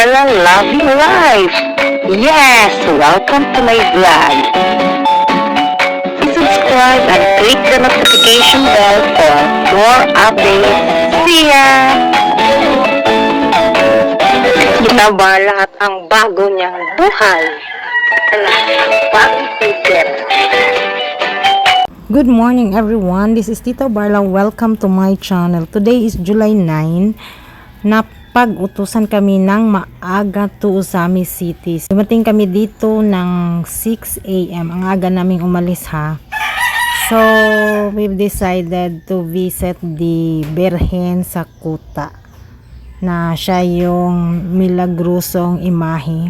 Barla Loving Life. Yes, welcome to my vlog. Subscribe and click the notification bell for more updates. See ya! Kita Barla at ang bago niyang buhay. Good morning everyone, this is Tita Barla. Welcome to my channel. Today is July 9. Napag-utusan kami ng maaga to Usami City. Dumating kami dito ng 6 AM. Ang aga naming umalis ha. So, we've decided to visit the Birhen sa Kuta, na siya yung milagrosong imahe.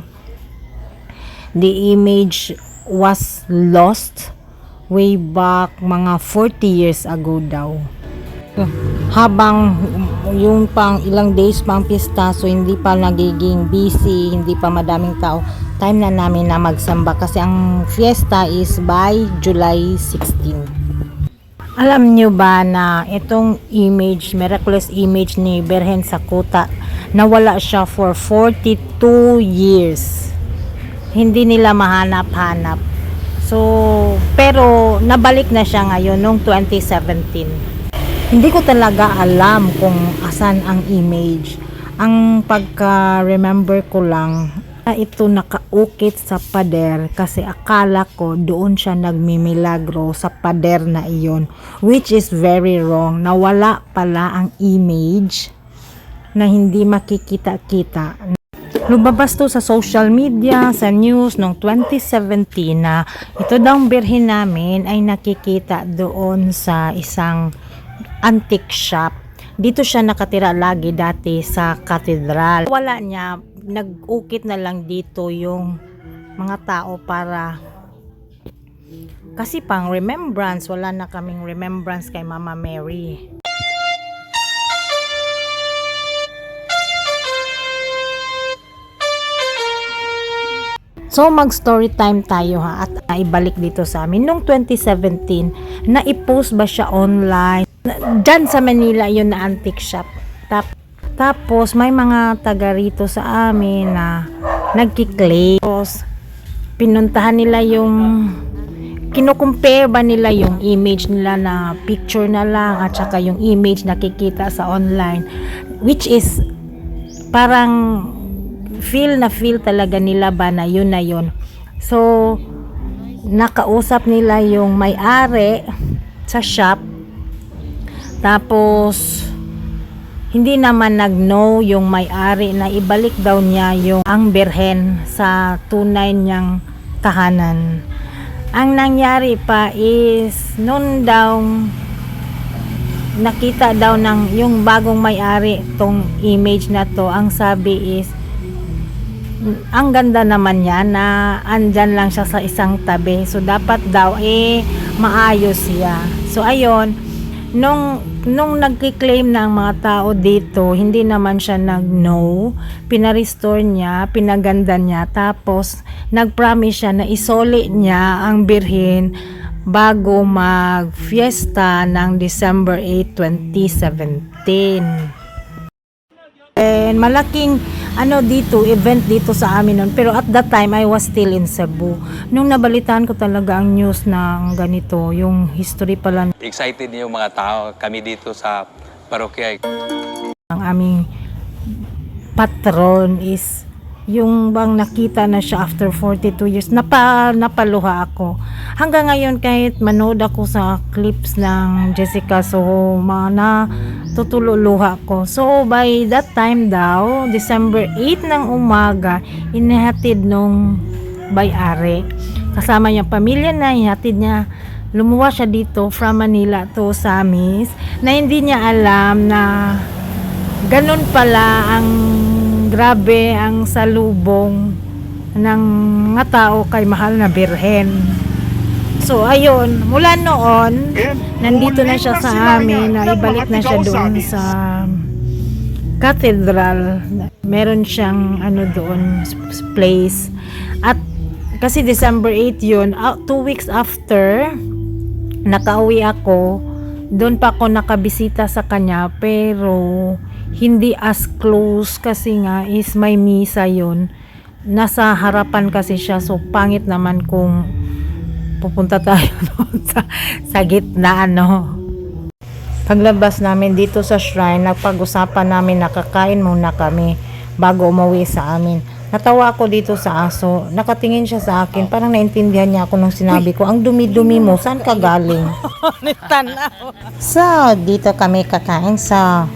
The image was lost way back mga 40 years ago daw. Habang yung pang ilang days pang pista, so hindi pa nagiging busy, hindi pa madaming tao, time na namin na magsamba kasi ang fiesta is by July 16. Alam nyo ba na itong image, miraculous image ni Birhen sa Kuta, nawala siya for 42 years. Hindi nila mahanap-hanap. So, pero nabalik na siya ngayon noong 2017. Hindi ko talaga alam kung asan ang image. Ang pagka-remember ko lang na ito nakaukit sa pader kasi akala ko doon siya nagmimilagro sa pader na iyon, which is very wrong. Nawala pala ang image na hindi makikita-kita. Lumabas to sa social media, sa news noong 2017 na ito daw Birhen namin ay nakikita doon sa isang antique shop. Dito siya nakatira lagi dati sa katedral. Wala niya, nag-ukit na lang dito yung mga tao para kasi pang remembrance. Wala na kaming remembrance kay Mama Mary. So mag-story time tayo ha, at ibalik dito sa amin. Noong 2017, na-i-post ba siya online? Diyan sa Manila yun na antique shop. Tapos may mga taga rito sa amin na nagki-claim. Tapos pinuntahan nila yung, kino-compare ba nila yung image nila na picture na lang at saka yung image nakikita sa online. Which is parang feel talaga nila ba na yun na yun. So nakausap nila yung may-ari sa shop, tapos hindi naman nag-know yung may-ari na ibalik daw niya yung ang Birhen sa tunay niyang tahanan. Ang nangyari pa is noon daw nakita daw ng yung bagong may-ari tong image na to, ang sabi is ang ganda naman niya na andyan lang siya sa isang tabi, so dapat daw maayos siya. So ayun, nung nagki-claim ng mga tao dito, hindi naman siya nag-know, pinarestore niya, pinaganda niya, tapos nag-promise siya na isoli niya ang Birhen bago mag-fiesta ng December 8, 2017. And malaking event dito sa amin noon, pero at that time I was still in Cebu. Nung nabalitaan ko talaga ang news ng ganito, yung history pala. Excited yung mga tao, kami dito sa parokya. Ang aming patron is yung bang nakita na siya after 42 years. Napaluha ako. Hanggang ngayon kahit manood ako sa clips ng Jessica Soho, natutululuha ko. So by that time daw, December 8 ng umaga, inihatid nung may-ari. Kasama niyang pamilya na, ihatid niya. Lumuwas siya dito from Manila to Samis, na hindi niya alam na ganun pala ang grabe ang salubong ng mga tao kay mahal na Birhen. So ayun, mula noon nandito na siya sa amin, na ibalik na siya doon sa cathedral. Meron siyang doon place. At kasi December 8 yun, 2 weeks after nakauwi ako, doon pa ako nakabisita sa kanya, pero hindi as close kasi nga is may misa yon. Nasa harapan kasi siya, so pangit naman kung pupunta tayo doon sa gitna, ano. Paglabas namin dito sa shrine, nagpag-usapan namin nakakain muna kami bago umuwi sa amin. Natawa ako dito sa aso. Nakatingin siya sa akin. Parang naintindihan niya ako nung sinabi ko, ang dumi-dumi mo, saan ka galing? So, dito kami kakain sa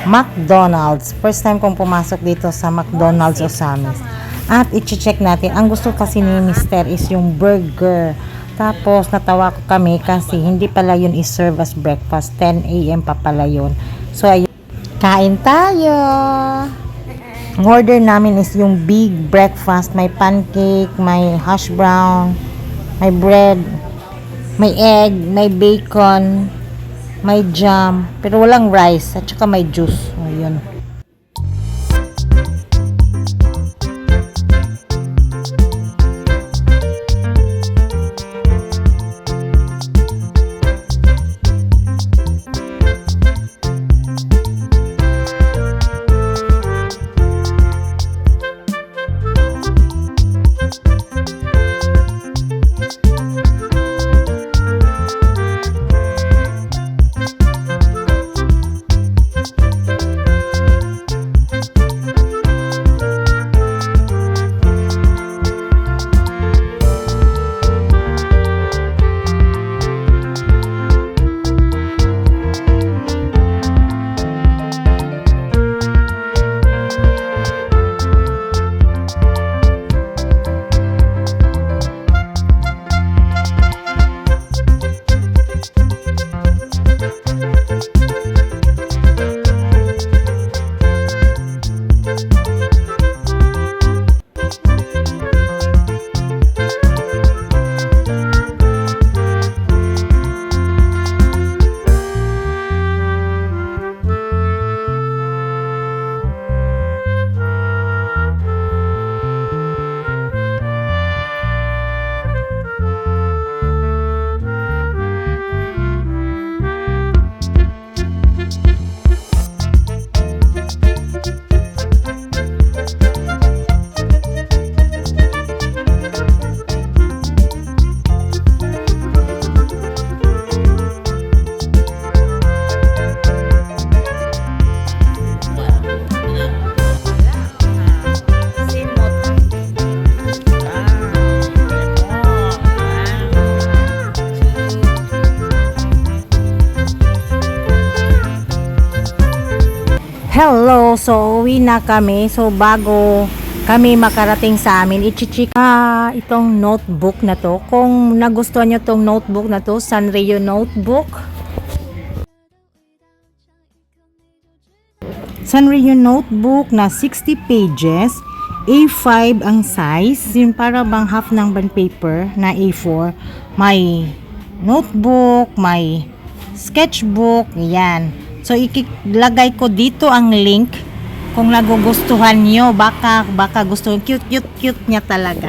McDonald's. First time kong pumasok dito sa McDonald's Osamis. At i-check natin. Ang gusto kasi ni Mister is yung burger. Tapos natawa ko kami kasi hindi pala yun i-serve as breakfast. 10 a.m. pa pala yun. So ayun, kain tayo. Ang order namin is yung big breakfast. May pancake, may hash brown, may bread, may egg, may bacon, may jam, pero walang rice at saka may juice. Ayun. Hello, so uwi na kami. So bago kami makarating sa amin, i-check itong notebook na to. Kung nagustuhan nyo tong notebook na to, Sanrio notebook. Sanrio notebook na 60 pages, A5 ang size, yung para bang half ng bond paper na A4. May notebook, may sketchbook, yan. So, ilagay ko dito ang link kung nagugustuhan nyo. Baka gusto, cute niya talaga.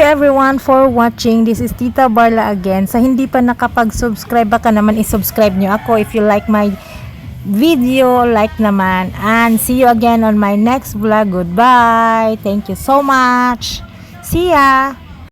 you everyone for watching. This is Tita Barla again. Sa hindi pa nakapag-subscribe, baka naman i-subscribe nyo ako. If you like my video, like naman. And see you again on my next vlog. Goodbye. Thank you so much. See ya.